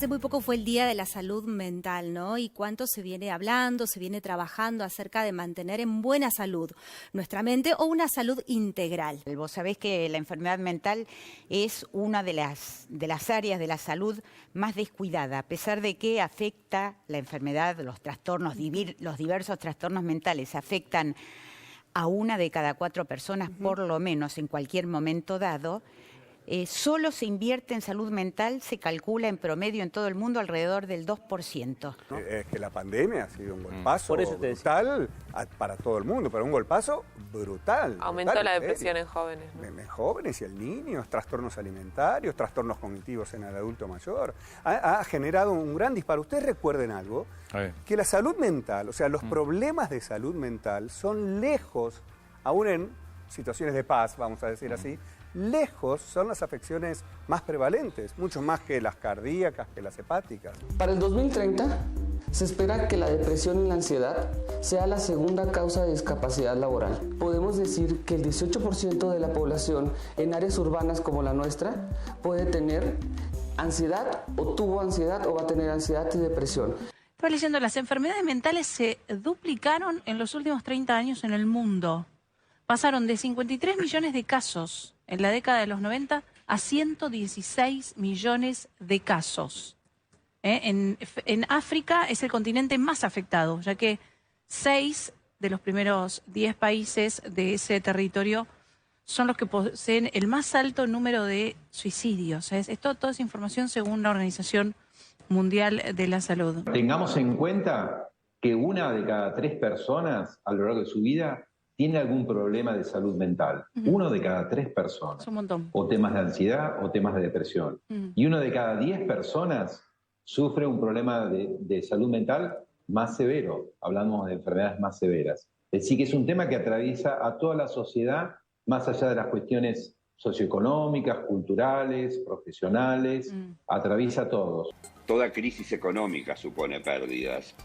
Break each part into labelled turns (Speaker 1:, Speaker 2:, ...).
Speaker 1: Hace muy poco fue el Día de la Salud Mental, ¿no? Y cuánto se viene hablando, se viene trabajando acerca de mantener en buena salud nuestra mente o una salud integral.
Speaker 2: Vos sabés que la enfermedad mental es una de las áreas de la salud más descuidada, a pesar de que afecta la enfermedad, los trastornos, los diversos trastornos mentales afectan a 1 de cada 4 personas, por lo menos en cualquier momento dado. Solo se invierte en salud mental, se calcula en promedio en todo el mundo alrededor del 2%. ¿no?
Speaker 3: Es que la pandemia ha sido un golpazo brutal para todo el mundo, pero un golpazo brutal.
Speaker 4: Aumentó
Speaker 3: brutal,
Speaker 4: la depresión en jóvenes. ¿no?
Speaker 3: En jóvenes y en niños, trastornos alimentarios, trastornos cognitivos en el adulto mayor. Ha generado un gran disparo. Ustedes recuerden algo, que la salud mental, o sea, los problemas de salud mental son lejos, aún en situaciones de paz, vamos a decir así, lejos son las afecciones más prevalentes, mucho más que las cardíacas, que las hepáticas.
Speaker 5: Para el 2030 se espera que la depresión y la ansiedad sea la segunda causa de discapacidad laboral. Podemos decir que el 18% de la población en áreas urbanas como la nuestra puede tener ansiedad o tuvo ansiedad o va a tener ansiedad y depresión.
Speaker 6: Estaba leyendo, las enfermedades mentales se duplicaron en los últimos 30 años en el mundo. Pasaron de 53 millones de casos en la década de los 90 a 116 millones de casos. En África es el continente más afectado, ya que 6 de los primeros 10 países de ese territorio son los que poseen el más alto número de suicidios. Toda esa información según la Organización Mundial de la Salud.
Speaker 7: Tengamos en cuenta que 1 de cada 3 personas a lo largo de su vida tiene algún problema de salud mental. 1 de cada 3 personas.
Speaker 6: Es un montón.
Speaker 7: O temas de ansiedad o temas de depresión. Y 1 de cada 10 personas sufre un problema de salud mental más severo. Hablamos de enfermedades más severas. Es decir, que es un tema que atraviesa a toda la sociedad, más allá de las cuestiones socioeconómicas, culturales, profesionales, atraviesa a todos.
Speaker 8: Toda crisis económica supone pérdidas.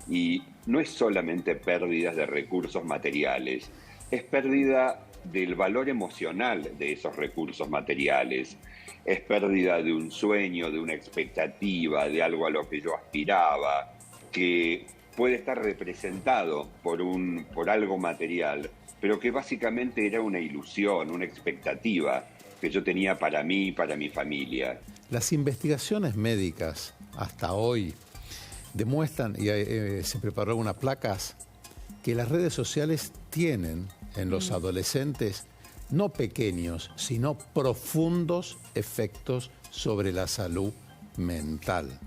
Speaker 8: Y no es solamente pérdidas de recursos materiales, es pérdida del valor emocional de esos recursos materiales, es pérdida de un sueño, de una expectativa, de algo a lo que yo aspiraba, que puede estar representado por algo material, pero que básicamente era una ilusión, una expectativa que yo tenía para mí y para mi familia.
Speaker 9: Las investigaciones médicas hasta hoy demuestran, y se prepararon unas placas, que las redes sociales tienen en los adolescentes no pequeños, sino profundos efectos sobre la salud mental.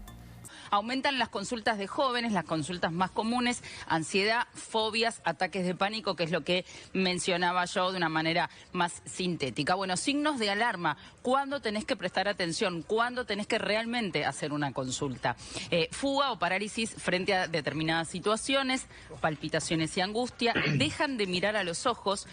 Speaker 10: Aumentan las consultas de jóvenes, las consultas más comunes, ansiedad, fobias, ataques de pánico, que es lo que mencionaba yo de una manera más sintética. Bueno, signos de alarma, ¿cuándo tenés que prestar atención? ¿Cuándo tenés que realmente hacer una consulta? Fuga o parálisis frente a determinadas situaciones, palpitaciones y angustia, dejan de mirar a los ojos.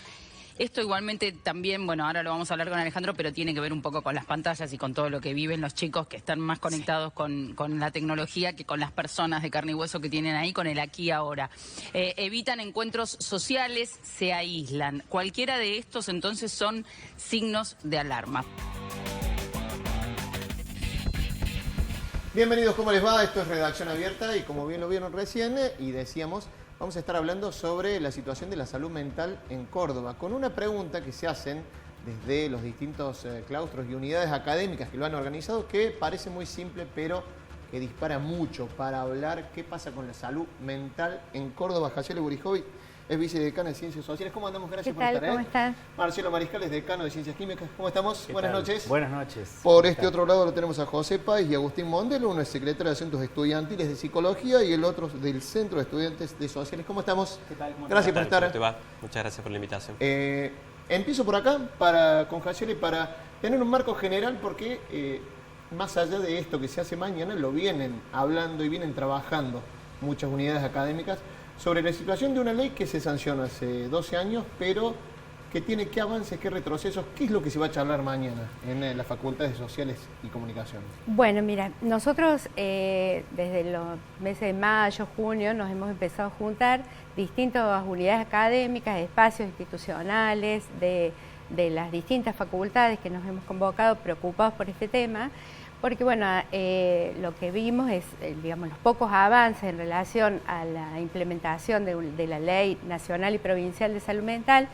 Speaker 10: Esto igualmente también, bueno, ahora lo vamos a hablar con Alejandro, pero tiene que ver un poco con las pantallas y con todo lo que viven los chicos que están más conectados con la tecnología que con las personas de carne y hueso que tienen ahí, con el aquí y ahora. Evitan encuentros sociales, se aíslan. Cualquiera de estos entonces son signos de alarma.
Speaker 11: Bienvenidos, ¿cómo les va? Esto es Redacción Abierta y como bien lo vieron recién y decíamos, vamos a estar hablando sobre la situación de la salud mental en Córdoba, con una pregunta que se hacen desde los distintos claustros y unidades académicas que lo han organizado, que parece muy simple, pero que dispara mucho para hablar qué pasa con la salud mental en Córdoba. Jaciela Gurijovic es vicedecana de Ciencias Sociales. ¿Cómo andamos? Gracias por estar.
Speaker 1: ¿Cómo estás?
Speaker 11: Marcelo Mariscal es decano de Ciencias Químicas. ¿Cómo estamos? Buenas noches.
Speaker 12: Buenas noches.
Speaker 11: Por este otro lado lo tenemos a José Páez y Agustín Mondelo, uno es secretario de Asuntos Estudiantiles de Psicología y el otro del Centro de Estudiantes de Sociales. ¿Cómo estamos?
Speaker 12: ¿Qué tal?
Speaker 11: Gracias por estar.
Speaker 12: ¿Cómo te va? Muchas gracias por la invitación.
Speaker 11: Empiezo por acá con Jaciela para tener un marco general porque más allá de esto que se hace mañana, lo vienen hablando y vienen trabajando muchas unidades académicas sobre la situación de una ley que se sancionó hace 12 años, pero que tiene qué avances, qué retrocesos, qué es lo que se va a charlar mañana en las facultades de Sociales y Comunicación.
Speaker 13: Bueno, mira, nosotros desde los meses de mayo, junio, nos hemos empezado a juntar distintas unidades académicas, espacios institucionales de las distintas facultades que nos hemos convocado preocupados por este tema, Porque bueno, lo que vimos es, digamos, los pocos avances en relación a la implementación de la Ley Nacional y Provincial de Salud Mental,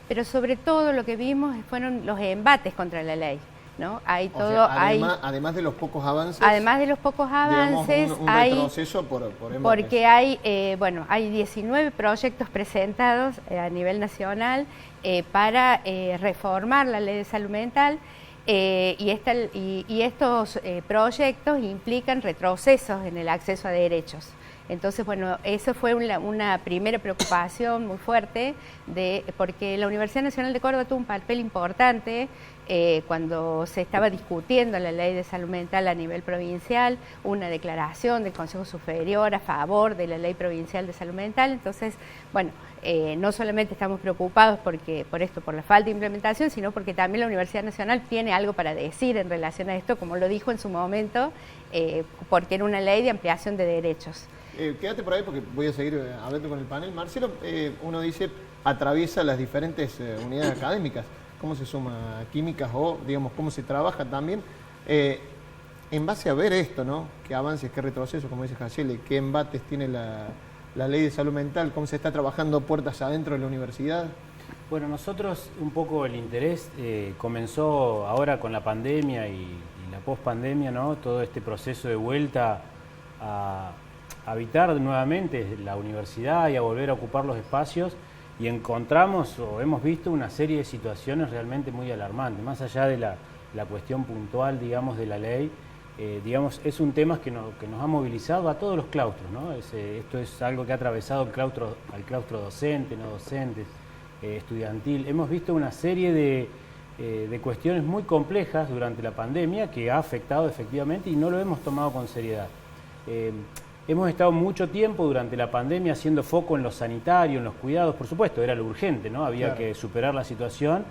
Speaker 13: pero sobre todo lo que vimos fueron los embates contra la ley, ¿no? Hay todo,
Speaker 11: además de los pocos avances.
Speaker 13: Además de los pocos avances,
Speaker 11: digamos, un retroceso por embates.
Speaker 13: Porque hay 19 proyectos presentados a nivel nacional para reformar la Ley de Salud Mental. Y estos proyectos implican retrocesos en el acceso a derechos. Entonces, bueno, eso fue una primera preocupación muy fuerte, porque la Universidad Nacional de Córdoba tuvo un papel importante cuando se estaba discutiendo la Ley de Salud Mental a nivel provincial, una declaración del Consejo Superior a favor de la Ley Provincial de Salud Mental. Entonces, bueno, no solamente estamos preocupados por la falta de implementación, sino porque también la Universidad Nacional tiene algo para decir en relación a esto, como lo dijo en su momento, porque era una ley de ampliación de derechos.
Speaker 11: Quédate por ahí porque voy a seguir hablando con el panel. Marcelo, uno dice, atraviesa las diferentes unidades académicas. ¿Cómo se suma químicas o, digamos, cómo se trabaja también? En base a ver esto, ¿no? ¿Qué avances, qué retrocesos, como dice Jasiele, qué embates tiene la Ley de Salud Mental? ¿Cómo se está trabajando puertas adentro de la universidad?
Speaker 4: Bueno, nosotros un poco el interés comenzó ahora con la pandemia y la pospandemia, ¿no? Todo este proceso de vuelta a habitar nuevamente la universidad y a volver a ocupar los espacios, y encontramos o hemos visto una serie de situaciones realmente muy alarmantes, más allá de la cuestión puntual, digamos, de la ley. Digamos, es un tema que nos ha movilizado a todos los claustros, ¿no? Esto es algo que ha atravesado al claustro docente, no docente, estudiantil. Hemos visto una serie de cuestiones muy complejas durante la pandemia que ha afectado efectivamente y no lo hemos tomado con seriedad. Hemos estado mucho tiempo durante la pandemia haciendo foco en lo sanitario, en los cuidados, por supuesto, era lo urgente, ¿no? Había que superar la situación,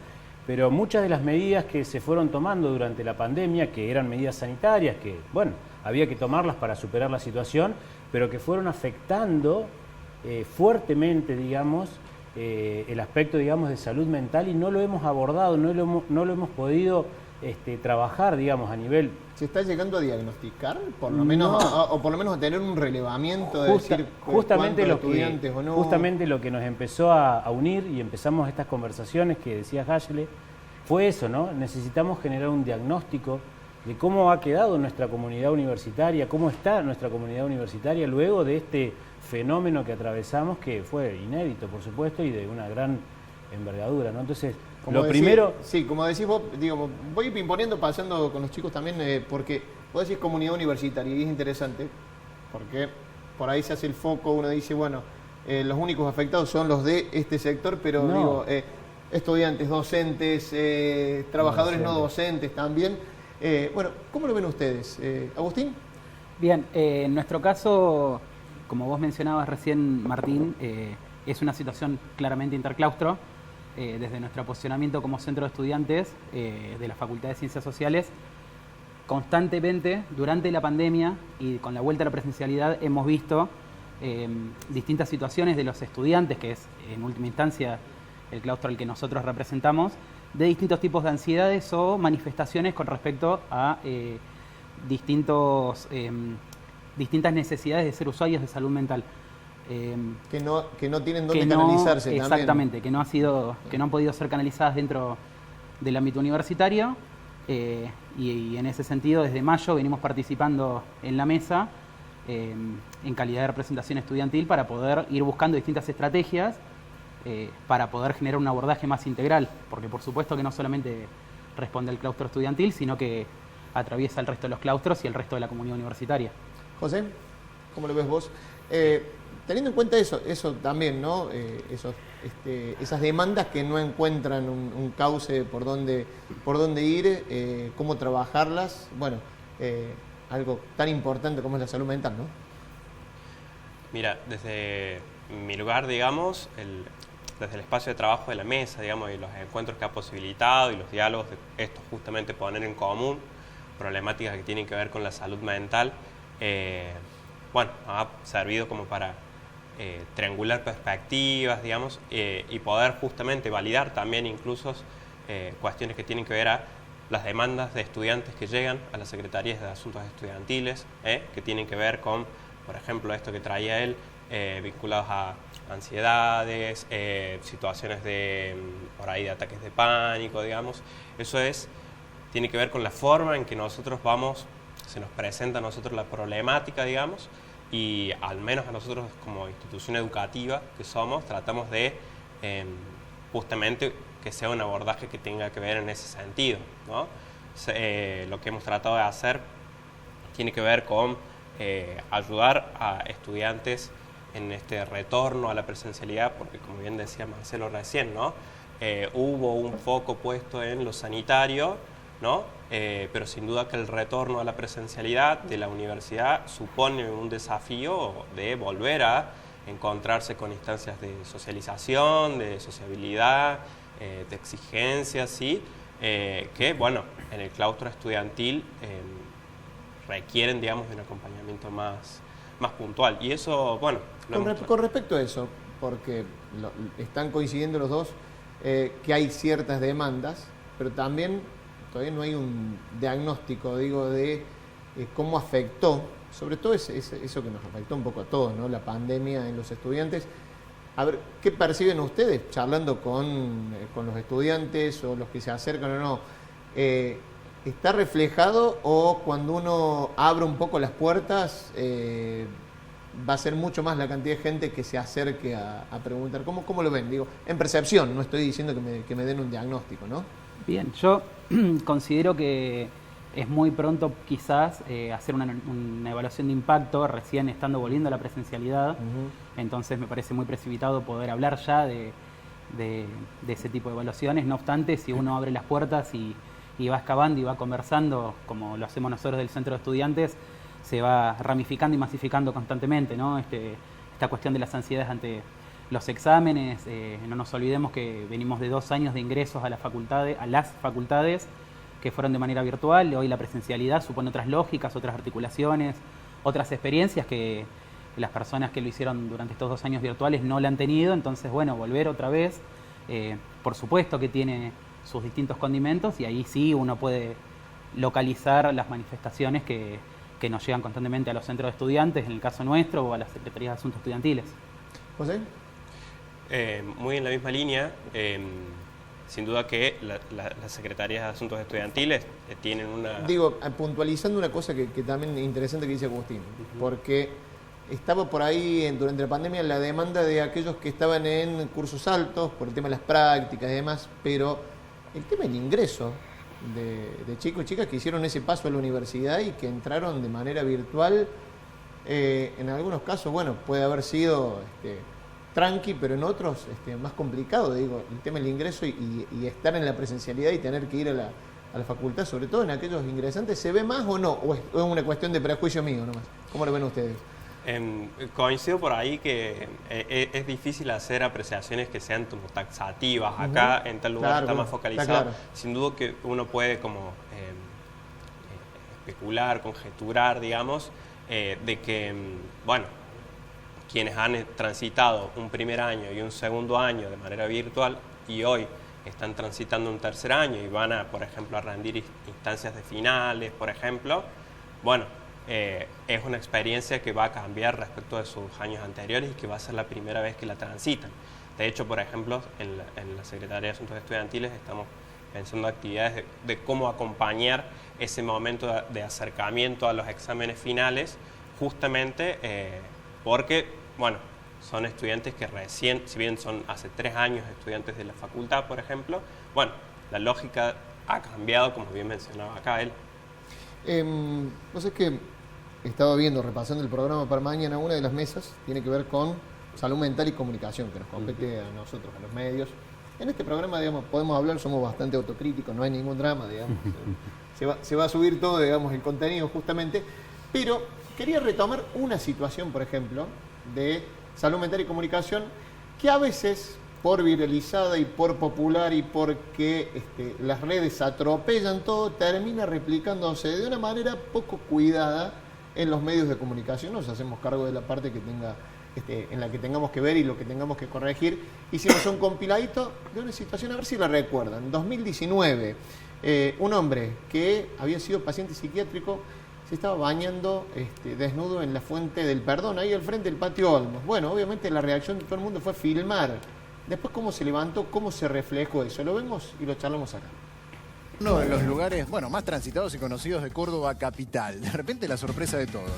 Speaker 4: pero muchas de las medidas que se fueron tomando durante la pandemia, que eran medidas sanitarias, que, bueno, había que tomarlas para superar la situación, pero que fueron afectando fuertemente, digamos, el aspecto, digamos, de salud mental, y no lo hemos abordado, no lo hemos podido trabajar, digamos, a nivel...
Speaker 11: ¿Se está llegando a diagnosticar, por lo menos, o por lo menos a tener un relevamiento de decir
Speaker 4: justamente
Speaker 11: estudiantes o no?
Speaker 4: Justamente lo que nos empezó a unir y empezamos estas conversaciones que decía Jasiele fue eso, ¿no? Necesitamos generar un diagnóstico de cómo ha quedado nuestra comunidad universitaria, cómo está nuestra comunidad universitaria luego de este fenómeno que atravesamos, que fue inédito, por supuesto, y de una gran envergadura, ¿no? Entonces, primero...
Speaker 11: Sí, como decís vos, digamos, voy imponiendo, pasando con los chicos también, porque vos decís comunidad universitaria, y es interesante, porque por ahí se hace el foco, uno dice, bueno, los únicos afectados son los de este sector, pero no. Digo, estudiantes, docentes, trabajadores no docentes también. Bueno, ¿cómo lo ven ustedes? ¿Agustín?
Speaker 14: Bien, en nuestro caso, como vos mencionabas recién, Martín, es una situación claramente interclaustro. Desde nuestro posicionamiento como centro de estudiantes de la Facultad de Ciencias Sociales, constantemente durante la pandemia y con la vuelta a la presencialidad hemos visto distintas situaciones de los estudiantes, que es en última instancia el claustro al que nosotros representamos, de distintos tipos de ansiedades o manifestaciones con respecto a distintas necesidades de ser usuarios de salud mental.
Speaker 11: Que no tienen dónde canalizarse también.
Speaker 14: Exactamente, que no han podido ser canalizadas dentro del ámbito universitario, y en ese sentido desde mayo venimos participando en la mesa en calidad de representación estudiantil para poder ir buscando distintas estrategias para poder generar un abordaje más integral, porque por supuesto que no solamente responde al claustro estudiantil, sino que atraviesa el resto de los claustros y el resto de la comunidad universitaria.
Speaker 11: José, ¿cómo lo ves vos? Teniendo en cuenta eso también, ¿no? Esas demandas que no encuentran un cauce por dónde ir, cómo trabajarlas, bueno, algo tan importante como es la salud mental, ¿no?
Speaker 12: Mira, desde mi lugar, digamos, desde el espacio de trabajo de la mesa, digamos, y los encuentros que ha posibilitado y los diálogos de esto, justamente poner en común problemáticas que tienen que ver con la salud mental, bueno, ha servido como para triangular perspectivas, digamos, y poder justamente validar también incluso cuestiones que tienen que ver a las demandas de estudiantes que llegan a las Secretarías de Asuntos Estudiantiles, que tienen que ver con, por ejemplo, esto que traía él, vinculados a ansiedades, situaciones por ahí de ataques de pánico, digamos. Eso tiene que ver con la forma en que nosotros se nos presenta a nosotros la problemática, digamos, y al menos a nosotros como institución educativa que somos, tratamos de justamente que sea un abordaje que tenga que ver en ese sentido, ¿no? Lo que hemos tratado de hacer tiene que ver con ayudar a estudiantes en este retorno a la presencialidad, porque como bien decía Marcelo recién, ¿no? Hubo un foco puesto en lo sanitario, ¿no? Pero sin duda que el retorno a la presencialidad de la universidad supone un desafío de volver a encontrarse con instancias de socialización, de sociabilidad, de exigencias, ¿sí? Que, bueno, en el claustro estudiantil requieren, digamos, de un acompañamiento más puntual. Y eso, bueno...
Speaker 11: Con respecto a eso, porque están coincidiendo los dos, que hay ciertas demandas, pero también todavía no hay un diagnóstico, digo, de cómo afectó, sobre todo eso que nos afectó un poco a todos, ¿no? La pandemia en los estudiantes. A ver, ¿qué perciben ustedes charlando con los estudiantes o los que se acercan o no? ¿Está reflejado o cuando uno abre un poco las puertas va a ser mucho más la cantidad de gente que se acerque a preguntar? ¿Cómo lo ven? Digo, en percepción, no estoy diciendo que me den un diagnóstico, ¿no?
Speaker 14: Bien, yo considero que es muy pronto quizás hacer una evaluación de impacto recién estando volviendo a la presencialidad. Entonces me parece muy precipitado poder hablar ya de ese tipo de evaluaciones. No obstante, si uno abre las puertas y va excavando y va conversando, como lo hacemos nosotros del Centro de Estudiantes, se va ramificando y masificando constantemente, ¿no? Esta cuestión de las ansiedades ante los exámenes. No nos olvidemos que venimos de 2 años de ingresos a las facultades que fueron de manera virtual. Hoy la presencialidad supone otras lógicas, otras articulaciones, otras experiencias que las personas que lo hicieron durante estos 2 años virtuales no la han tenido. Entonces, bueno, volver otra vez, por supuesto que tiene sus distintos condimentos, y ahí sí uno puede localizar las manifestaciones que nos llegan constantemente a los centros de estudiantes, en el caso nuestro, o a las Secretarías de Asuntos Estudiantiles.
Speaker 11: ¿José?
Speaker 12: Muy en la misma línea. Sin duda que las Secretarías de Asuntos Estudiantiles tienen una...
Speaker 11: Digo, puntualizando una cosa que también es interesante que dice Agustín, porque estaba por ahí durante la pandemia la demanda de aquellos que estaban en cursos altos por el tema de las prácticas y demás, pero el tema del ingreso de chicos y chicas que hicieron ese paso a la universidad y que entraron de manera virtual, en algunos casos, bueno, puede haber sido tranqui, pero en otros más complicado, digo, el tema del ingreso y estar en la presencialidad y tener que ir a la facultad, sobre todo en aquellos ingresantes, ¿se ve más o no? ¿O es una cuestión de prejuicio mío nomás? ¿Cómo lo ven ustedes?
Speaker 12: Coincido por ahí que es difícil hacer apreciaciones que sean como taxativas. Acá en tal lugar está más focalizado. Claro. Sin duda que uno puede como especular, conjeturar, digamos, de que, bueno, quienes han transitado un primer año y un segundo año de manera virtual y hoy están transitando un tercer año y van a, por ejemplo, a rendir instancias de finales, por ejemplo, bueno, es una experiencia que va a cambiar respecto de sus años anteriores y que va a ser la primera vez que la transitan. De hecho, por ejemplo, en la Secretaría de Asuntos Estudiantiles estamos pensando actividades de cómo acompañar ese momento de acercamiento a los exámenes finales, justamente porque, bueno, son estudiantes que recién, si bien son hace 3 años estudiantes de la facultad, por ejemplo, bueno, la lógica ha cambiado, como bien mencionaba acá él.
Speaker 11: No sé, que estaba viendo, repasando el programa para mañana, una de las mesas tiene que ver con salud mental y comunicación, que nos compete a nosotros, a los medios. En este programa, digamos, podemos hablar, somos bastante autocríticos, no hay ningún drama, digamos. Se va a subir todo, digamos, el contenido justamente, pero quería retomar una situación, por ejemplo, de salud mental y comunicación, que a veces, por viralizada y por popular y porque las redes atropellan todo, termina replicándose de una manera poco cuidada en los medios de comunicación. Nos hacemos cargo de la parte que tenga en la que tengamos que ver y lo que tengamos que corregir. Hicimos un compiladito de una situación, a ver si la recuerdan. En 2019, un hombre que había sido paciente psiquiátrico se estaba bañando desnudo en la Fuente del Perdón, ahí al frente del Patio Olmos. Bueno, obviamente la reacción de todo el mundo fue filmar. Después cómo se levantó, cómo se reflejó eso. Lo vemos y lo charlamos acá.
Speaker 15: Uno de los lugares, más transitados y conocidos de Córdoba capital. De repente la sorpresa de todos.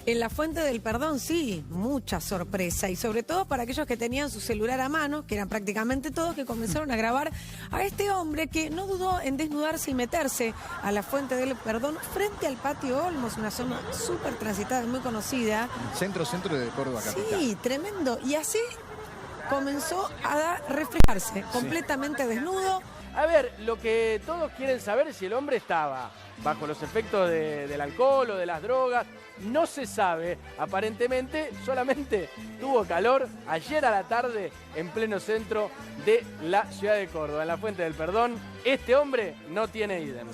Speaker 16: En la Fuente del Perdón, sí, mucha sorpresa. Y sobre todo para aquellos que tenían su celular a mano, que eran prácticamente todos, que comenzaron a grabar a este hombre que no dudó en desnudarse y meterse a la Fuente del Perdón frente al Patio Olmos, una zona súper transitada y muy conocida.
Speaker 15: Centro de Córdoba capital.
Speaker 16: Sí, tremendo. Y así comenzó a reflejarse, completamente desnudo.
Speaker 17: A ver, lo que todos quieren saber es si el hombre estaba bajo los efectos del alcohol o de las drogas. No se sabe, aparentemente solamente tuvo calor ayer a la tarde en pleno centro de la ciudad de Córdoba, en la Fuente del Perdón. Este hombre no tiene ídem.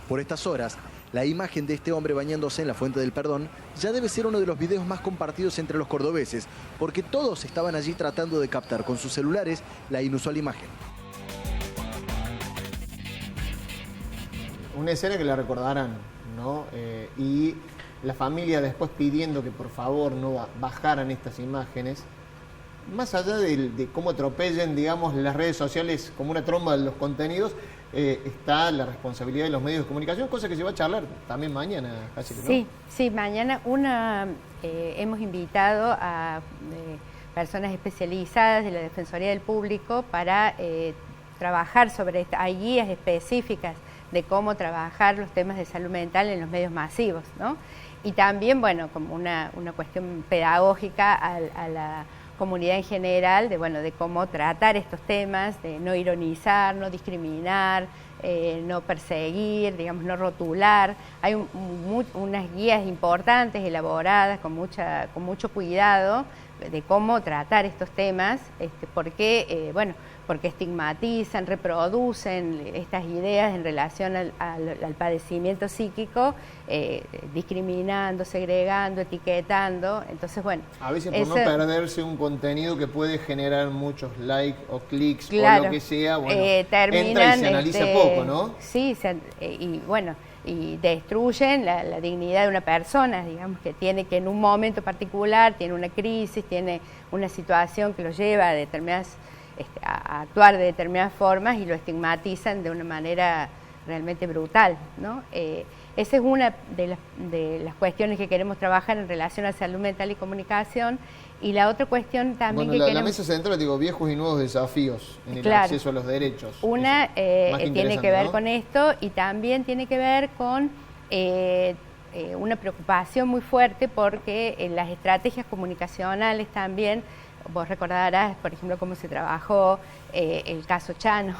Speaker 18: Por estas horas, la imagen de este hombre bañándose en la Fuente del Perdón ya debe ser uno de los videos más compartidos entre los cordobeses, porque todos estaban allí tratando de captar con sus celulares la inusual imagen.
Speaker 11: Una escena que la recordarán, ¿no? Y la familia después pidiendo que por favor no bajaran estas imágenes. Más allá de cómo atropellen, digamos, las redes sociales como una tromba de los contenidos, está la responsabilidad de los medios de comunicación, cosa que se va a charlar también mañana, casi, ¿no?
Speaker 13: Sí, mañana hemos invitado a personas especializadas de la Defensoría del Público para trabajar sobre esto. Hay guías específicas de cómo trabajar los temas de salud mental en los medios masivos, ¿no? Y también, como una cuestión pedagógica a la comunidad en general, de cómo tratar estos temas, de no ironizar, no discriminar, no perseguir, no rotular. Hay unas guías importantes, elaboradas, con mucho cuidado, de cómo tratar estos temas, porque estigmatizan, reproducen estas ideas en relación al padecimiento psíquico, discriminando, segregando, etiquetando. Entonces,
Speaker 11: a veces por no perderse un contenido que puede generar muchos likes o clics, o lo que sea, entra y se analiza poco, ¿no?
Speaker 13: Sí, y destruyen la dignidad de una persona, que en un momento particular tiene una crisis, tiene una situación que lo lleva a actuar de determinadas formas y lo estigmatizan de una manera realmente brutal, ¿no? Esa es una de las cuestiones que queremos trabajar en relación a salud mental y comunicación. Y la otra cuestión también
Speaker 11: la mesa central, viejos y nuevos desafíos en el acceso a los derechos.
Speaker 13: Una tiene que ver, ¿no?, con esto, y también tiene que ver con una preocupación muy fuerte porque en las estrategias comunicacionales también, vos recordarás, por ejemplo, cómo se trabajó el caso Chano,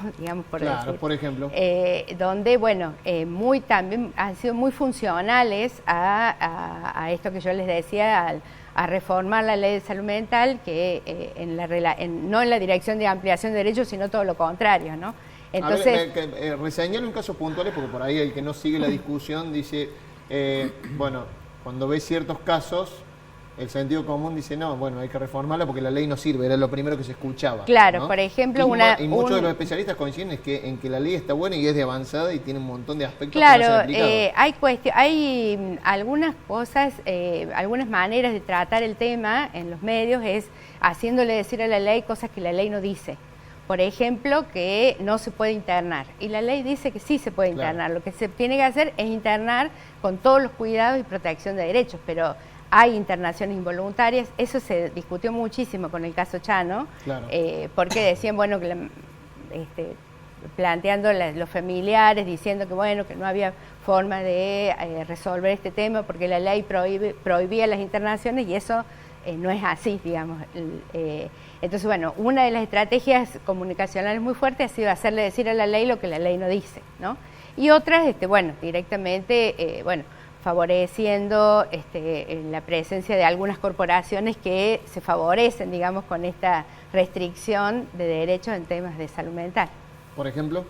Speaker 13: por decir.
Speaker 11: Por ejemplo.
Speaker 13: Donde, también han sido muy funcionales a esto que yo les decía, a reformar la ley de salud mental, que no en la dirección de ampliación de derechos, sino todo lo contrario, ¿no? Entonces,
Speaker 11: reseñale un caso puntual, porque por ahí el que no sigue la discusión dice, cuando ve ciertos casos, el sentido común dice, no, hay que reformarla porque la ley no sirve, era lo primero que se escuchaba.
Speaker 13: Claro,
Speaker 11: ¿no?
Speaker 13: Por ejemplo,
Speaker 11: y muchos de los especialistas coinciden en que la ley está buena y es de avanzada y tiene un montón de aspectos que no se han aplicado.
Speaker 13: Hay algunas cosas, algunas maneras de tratar el tema en los medios es haciéndole decir a la ley cosas que la ley no dice. Por ejemplo, que no se puede internar. Y la ley dice que sí se puede internar. Claro. Lo que se tiene que hacer es internar con todos los cuidados y protección de derechos, pero hay internaciones involuntarias. Eso se discutió muchísimo con el caso Chano, porque decían, planteando los familiares, diciendo que no había forma de resolver este tema porque la ley prohibía las internaciones, y eso no es así, Entonces, una de las estrategias comunicacionales muy fuertes ha sido hacerle decir a la ley lo que la ley no dice, ¿no? Y otras, directamente, favoreciendo la presencia de algunas corporaciones que se favorecen, con esta restricción de derechos en temas de salud mental.
Speaker 11: ¿Por ejemplo?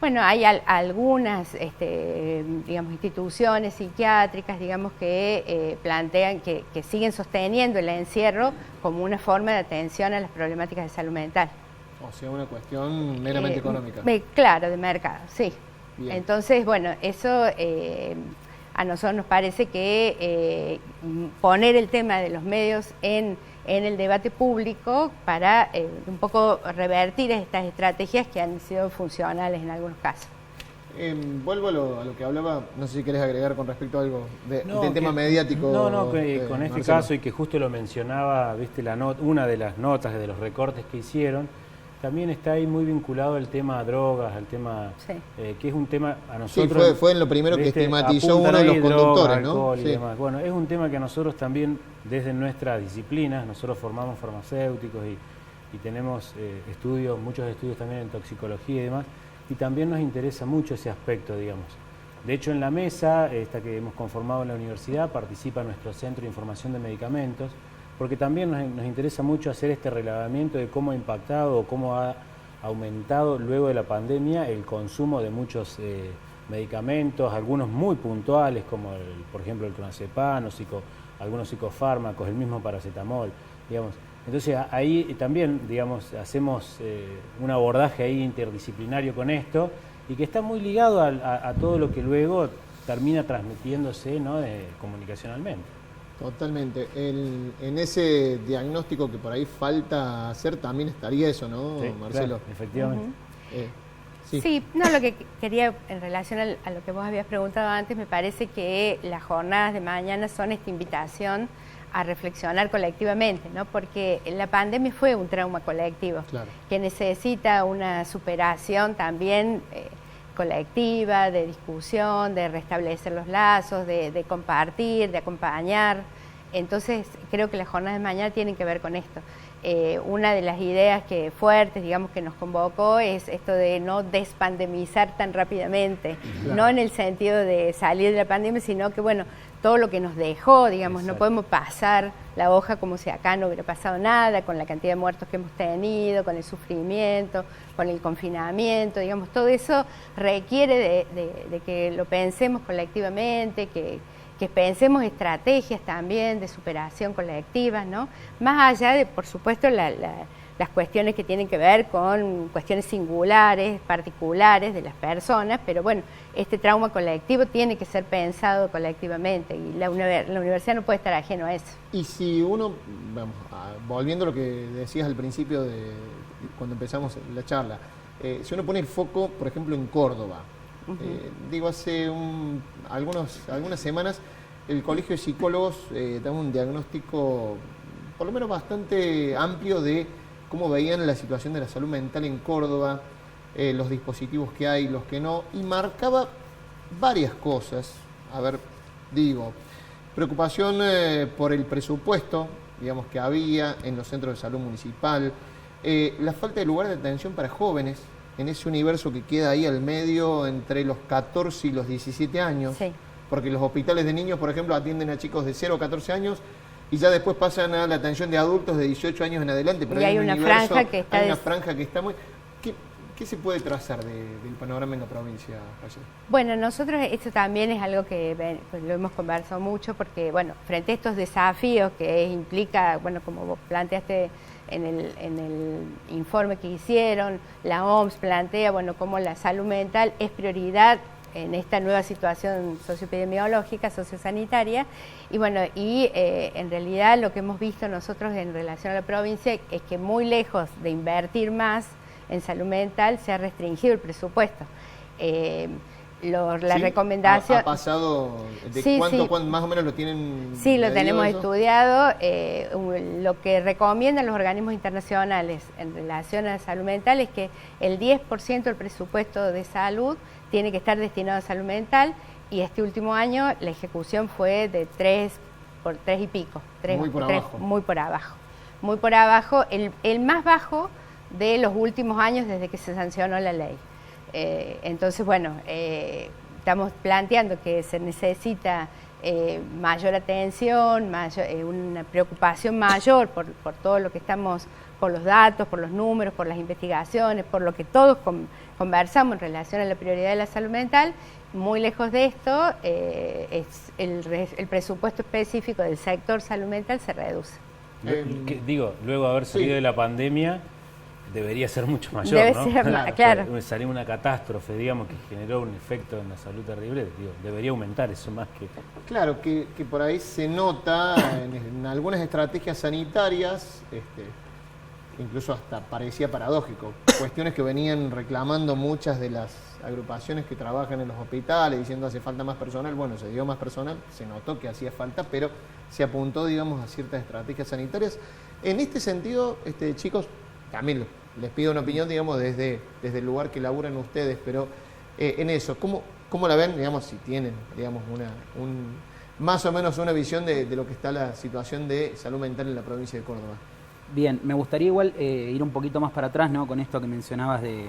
Speaker 13: Bueno, hay algunas digamos, instituciones psiquiátricas, digamos, que plantean que siguen sosteniendo el encierro como una forma de atención a las problemáticas de salud mental.
Speaker 11: O sea, una cuestión meramente económica.
Speaker 13: Claro, de mercado, sí.
Speaker 11: Bien.
Speaker 13: Entonces, bueno, eso a nosotros nos parece que poner el tema de los medios en el debate público para un poco revertir estas estrategias que han sido funcionales en algunos casos.
Speaker 11: Vuelvo a lo que hablaba, no sé si querés agregar con respecto a algo del tema mediático.
Speaker 4: Con este
Speaker 11: Marcelo.
Speaker 4: caso, y que justo lo mencionaba, viste, una de las notas de los recortes que hicieron, también está ahí muy vinculado el tema drogas, al tema, que es un tema a nosotros...
Speaker 11: Sí, fue en lo primero que estigmatizó uno de los conductores,
Speaker 4: alcohol,
Speaker 11: ¿no?
Speaker 4: Y demás. Bueno, es un tema que a nosotros también, desde nuestras disciplinas, nosotros formamos farmacéuticos y tenemos muchos estudios también en toxicología y demás, y también nos interesa mucho ese aspecto, digamos. De hecho, en la mesa, esta que hemos conformado en la universidad, participa nuestro Centro de Información de Medicamentos, porque también nos interesa mucho hacer este relevamiento de cómo ha impactado o cómo ha aumentado luego de la pandemia el consumo de muchos medicamentos, algunos muy puntuales, como por ejemplo el clonazepam, algunos psicofármacos, el mismo paracetamol, digamos. Entonces ahí también, digamos, hacemos un abordaje ahí interdisciplinario con esto y que está muy ligado a todo lo que luego termina transmitiéndose, ¿no?, comunicacionalmente.
Speaker 11: Totalmente. En ese diagnóstico que por ahí falta hacer también estaría eso, ¿no,
Speaker 4: sí,
Speaker 11: Marcelo?
Speaker 4: Claro, efectivamente.
Speaker 13: Sí, no, lo que quería en relación a lo que vos habías preguntado antes, me parece que las jornadas de mañana son esta invitación a reflexionar colectivamente, ¿no? Porque la pandemia fue un trauma colectivo, claro, que necesita una superación también colectiva, de discusión, de restablecer los lazos, de compartir, de acompañar. Entonces, creo que las jornadas de mañana tienen que ver con esto. Una de las ideas fuertes, digamos, que nos convocó es esto de no despandemizar tan rápidamente, claro, no en el sentido de salir de la pandemia, sino que, bueno, todo lo que nos dejó, digamos, exacto, no podemos pasar la hoja como si acá no hubiera pasado nada, con la cantidad de muertos que hemos tenido, con el sufrimiento, con el confinamiento, digamos, todo eso requiere de que lo pensemos colectivamente, que pensemos estrategias también de superación colectiva, ¿no? Más allá de, por supuesto, las cuestiones que tienen que ver con cuestiones singulares, particulares de las personas, pero bueno, este trauma colectivo tiene que ser pensado colectivamente y la universidad no puede estar ajeno a eso.
Speaker 11: Y si uno, vamos, volviendo a lo que decías al principio cuando empezamos la charla, si uno pone el foco, por ejemplo, en Córdoba, digo, hace algunas semanas el Colegio de Psicólogos daba un diagnóstico, por lo menos bastante amplio, de cómo veían la situación de la salud mental en Córdoba, los dispositivos que hay, los que no, y marcaba varias cosas. A ver, digo, preocupación por el presupuesto, digamos, que había en los centros de salud municipal, la falta de lugares de atención para jóvenes, en ese universo que queda ahí al medio entre los 14 y los 17 años, sí, porque los hospitales de niños, por ejemplo, atienden a chicos de 0 a 14 años y ya después pasan a la atención de adultos de 18 años en adelante. Pero
Speaker 13: y hay una franja que está...
Speaker 11: Hay una franja que está muy... ¿Qué se puede trazar del panorama en la provincia, Raquel?
Speaker 13: Bueno, nosotros esto también es algo que pues, lo hemos conversado mucho porque, bueno, frente a estos desafíos que implica, bueno, como vos planteaste en el informe que hicieron, la OMS plantea, bueno, cómo la salud mental es prioridad en esta nueva situación socioepidemiológica, sociosanitaria, y bueno, en realidad lo que hemos visto nosotros en relación a la provincia es que muy lejos de invertir más en salud mental se ha restringido el presupuesto. La recomendación...
Speaker 11: ¿Ha pasado de
Speaker 13: sí,
Speaker 11: cuánto,
Speaker 13: sí,
Speaker 11: cuánto más o menos lo tienen?
Speaker 13: Sí, lo tenemos estudiado. Lo que recomiendan los organismos internacionales en relación a la salud mental es que el 10% del presupuesto de salud tiene que estar destinado a salud mental, y este último año la ejecución fue de 3 y pico.
Speaker 11: Muy por abajo.
Speaker 13: Muy por abajo, el más bajo de los últimos años desde que se sancionó la ley. Entonces, bueno, estamos planteando que se necesita mayor atención, una preocupación mayor por todo lo que estamos, por los datos, por los números, por las investigaciones, por lo que todos conversamos en relación a la prioridad de la salud mental. Muy lejos de esto, el presupuesto específico del sector salud mental se reduce.
Speaker 4: Luego de haber salido de la pandemia, debería ser mucho mayor,
Speaker 13: Debe
Speaker 4: ¿no?
Speaker 13: ser, claro.
Speaker 4: Salió una catástrofe, digamos, que generó un efecto en la salud terrible, debería aumentar eso más que...
Speaker 11: Claro, que por ahí se nota en algunas estrategias sanitarias, incluso hasta parecía paradójico, cuestiones que venían reclamando muchas de las agrupaciones que trabajan en los hospitales, diciendo hace falta más personal. Bueno, se dio más personal, se notó que hacía falta, pero se apuntó, digamos, a ciertas estrategias sanitarias. En este sentido, chicos, también les pido una opinión, digamos, desde el lugar que laburan ustedes, pero en eso, ¿cómo la ven, digamos, si tienen, digamos, más o menos una visión de lo que está la situación de salud mental en la provincia de Córdoba?
Speaker 14: Bien, me gustaría igual ir un poquito más para atrás, ¿no? Con esto que mencionabas de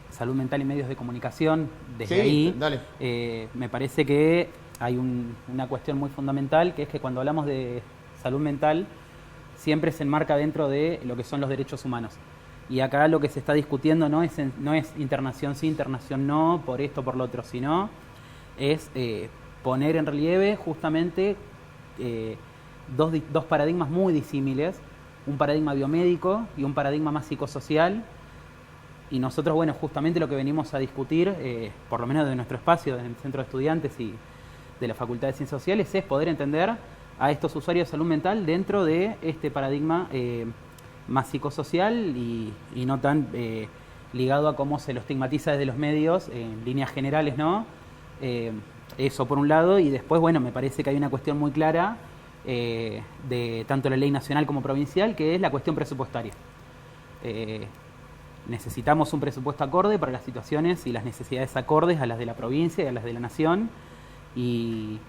Speaker 14: salud mental y medios de comunicación. Desde ahí,
Speaker 11: dale.
Speaker 14: Me parece que hay una cuestión muy fundamental, que es que cuando hablamos de salud mental, siempre se enmarca dentro de lo que son los derechos humanos. Y acá lo que se está discutiendo no es internación sí, internación no, por esto, por lo otro, sino es poner en relieve justamente dos paradigmas muy disímiles, un paradigma biomédico y un paradigma más psicosocial. Y nosotros, bueno, justamente lo que venimos a discutir, por lo menos de nuestro espacio, en el Centro de Estudiantes y de la Facultad de Ciencias Sociales, es poder entender a estos usuarios de salud mental dentro de este paradigma más psicosocial y no tan ligado a cómo se lo estigmatiza desde los medios, en líneas generales, ¿no? Eso por un lado, y después, bueno, me parece que hay una cuestión muy clara de tanto la ley nacional como provincial, que es la cuestión presupuestaria. Necesitamos un presupuesto acorde para las situaciones y las necesidades acordes a las de la provincia y a las de la nación, y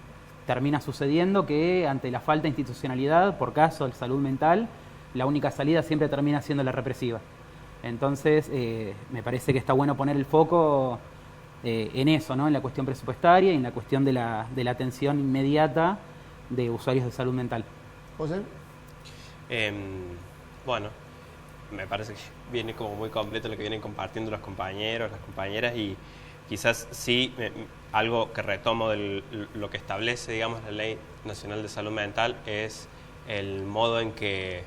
Speaker 14: termina sucediendo que ante la falta de institucionalidad, por caso de salud mental, la única salida siempre termina siendo la represiva. Entonces, me parece que está bueno poner el foco en eso, ¿no? En la cuestión presupuestaria y en la cuestión de la atención inmediata de usuarios de salud mental.
Speaker 11: ¿José?
Speaker 12: Bueno, me parece que viene como muy completo lo que vienen compartiendo los compañeros, las compañeras, y quizás sí, algo que retomo de lo que establece, digamos, la Ley Nacional de Salud Mental es el modo en que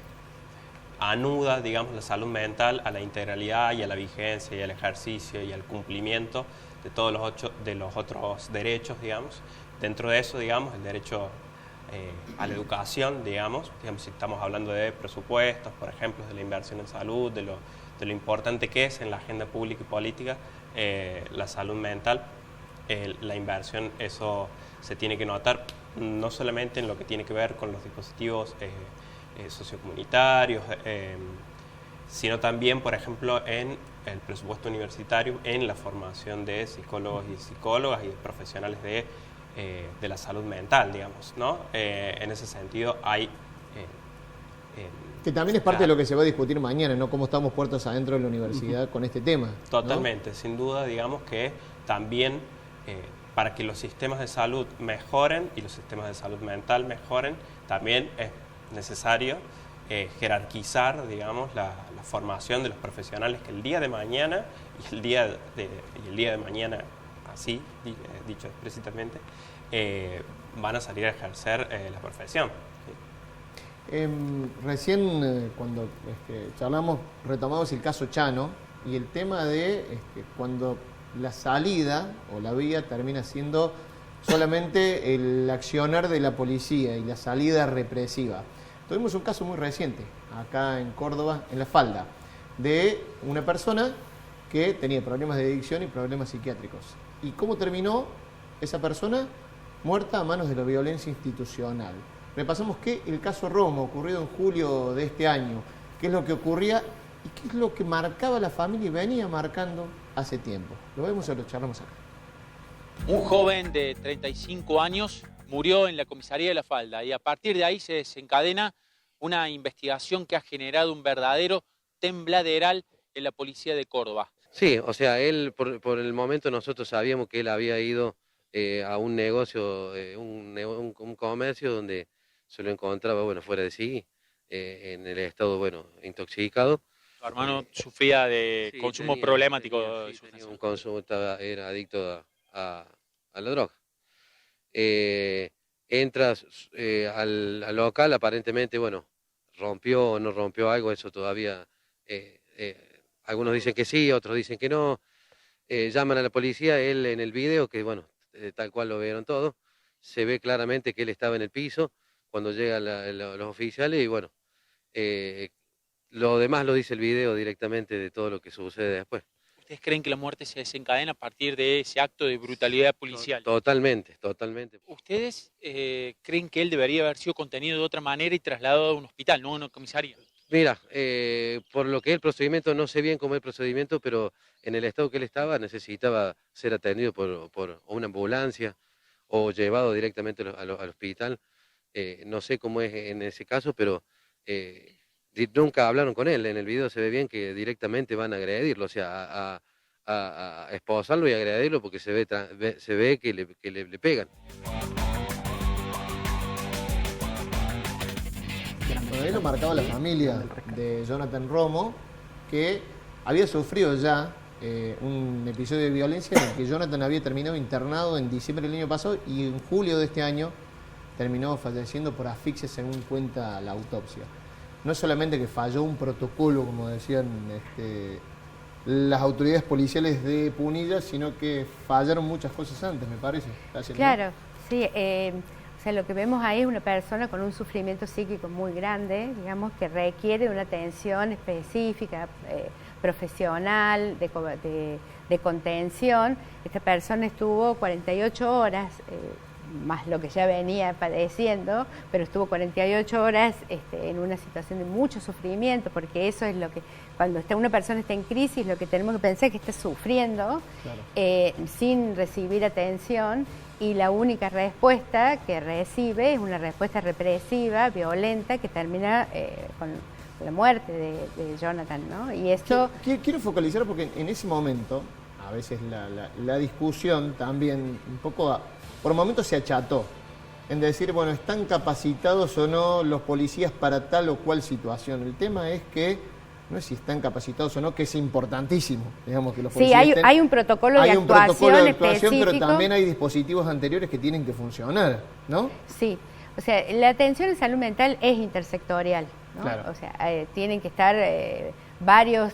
Speaker 12: anuda, digamos, la salud mental a la integralidad y a la vigencia y al ejercicio y al cumplimiento de todos los otros derechos, digamos. Dentro de eso, digamos, el derecho a la educación, digamos, si estamos hablando de presupuestos, por ejemplo, de la inversión en salud, de lo importante que es en la agenda pública y política la salud mental, la inversión, eso se tiene que notar no solamente en lo que tiene que ver con los dispositivos sociocomunitarios, sino también, por ejemplo, en el presupuesto universitario, en la formación de psicólogos y psicólogas y de profesionales de la salud mental, digamos, ¿no? En ese sentido hay...
Speaker 11: que también es parte de lo que se va a discutir mañana, ¿no? Cómo estamos puertos adentro de la universidad con este tema, ¿no?
Speaker 12: Totalmente, sin duda, digamos que también para que los sistemas de salud mejoren y los sistemas de salud mental mejoren, también es necesario jerarquizar, digamos, la formación de los profesionales que el día de mañana y el día de mañana, así dicho explícitamente, van a salir a ejercer la profesión.
Speaker 11: Recién cuando charlamos, retomamos el caso Chano y el tema de cuando la salida o la vía termina siendo solamente el accionar de la policía y la salida represiva. Tuvimos un caso muy reciente, acá en Córdoba, en La Falda, de una persona que tenía problemas de adicción y problemas psiquiátricos. ¿Y cómo terminó esa persona? Muerta a manos de la violencia institucional. Repasamos que el caso Romo, ocurrido en julio de este año, qué es lo que ocurría y qué es lo que marcaba la familia y venía marcando hace tiempo. Lo vemos y lo charlamos acá.
Speaker 19: Un joven de 35 años murió en la comisaría de La Falda y a partir de ahí se desencadena una investigación que ha generado un verdadero tembladeral en la policía de Córdoba.
Speaker 20: Sí, o sea, él por el momento nosotros sabíamos que él había ido a un negocio, un comercio donde se lo encontraba, bueno, fuera de sí, en el estado, bueno, intoxicado.
Speaker 19: Su hermano sufría de consumo problemático.
Speaker 20: Tenía un consumo, era adicto a la droga. Entras al local, aparentemente, bueno, rompió o no rompió algo, eso todavía, algunos dicen que sí, otros dicen que no. Llaman a la policía, él en el video, que bueno, tal cual lo vieron todos, se ve claramente que él estaba en el piso cuando llegan los oficiales y bueno, lo demás lo dice el video directamente de todo lo que sucede después.
Speaker 19: ¿Ustedes creen que la muerte se desencadena a partir de ese acto de brutalidad policial?
Speaker 20: Totalmente, totalmente.
Speaker 19: ¿Ustedes creen que él debería haber sido contenido de otra manera y trasladado a un hospital, no a una comisaría?
Speaker 20: Mira, por lo que es el procedimiento, no sé bien cómo es el procedimiento, pero en el estado que él estaba necesitaba ser atendido por una ambulancia o llevado directamente al hospital. No sé cómo es en ese caso, pero nunca hablaron con él. En el video se ve bien que directamente van a agredirlo, o sea, a esposarlo y agredirlo porque se ve que le pegan.
Speaker 11: Bueno, ahí lo marcaba la familia de Jonathan Romo, que había sufrido ya un episodio de violencia en el que Jonathan había terminado internado en diciembre del año pasado y en julio de este año terminó falleciendo por asfixia, según cuenta la autopsia. No solamente que falló un protocolo, como decían las autoridades policiales de Punilla, sino que fallaron muchas cosas antes, me parece.
Speaker 13: Claro, sí. O sea, lo que vemos ahí es una persona con un sufrimiento psíquico muy grande, digamos, que requiere una atención específica, profesional, de contención. Esta persona estuvo 48 horas, más lo que ya venía padeciendo, pero estuvo 48 horas en una situación de mucho sufrimiento, porque eso es lo que, cuando una persona está en crisis, lo que tenemos que pensar es que está sufriendo, claro, sin recibir atención, y la única respuesta que recibe es una respuesta represiva, violenta, que termina con la muerte de Jonathan, ¿no? Y esto...
Speaker 11: Quiero focalizar porque en ese momento, a veces la discusión también un poco, por momentos se acható, en decir, bueno, ¿están capacitados o no los policías para tal o cual situación? El tema es que no es si están capacitados o no, que es importantísimo, digamos, que los policías
Speaker 13: sí, hay un protocolo de actuación específico,
Speaker 11: pero también hay dispositivos anteriores que tienen que funcionar, ¿no?
Speaker 13: Sí, o sea, la atención en salud mental es intersectorial, ¿no? Claro. O sea, tienen que estar varios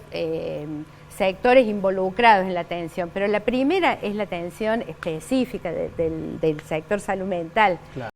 Speaker 13: sectores involucrados en la atención, pero la primera es la atención específica del sector salud mental. Claro.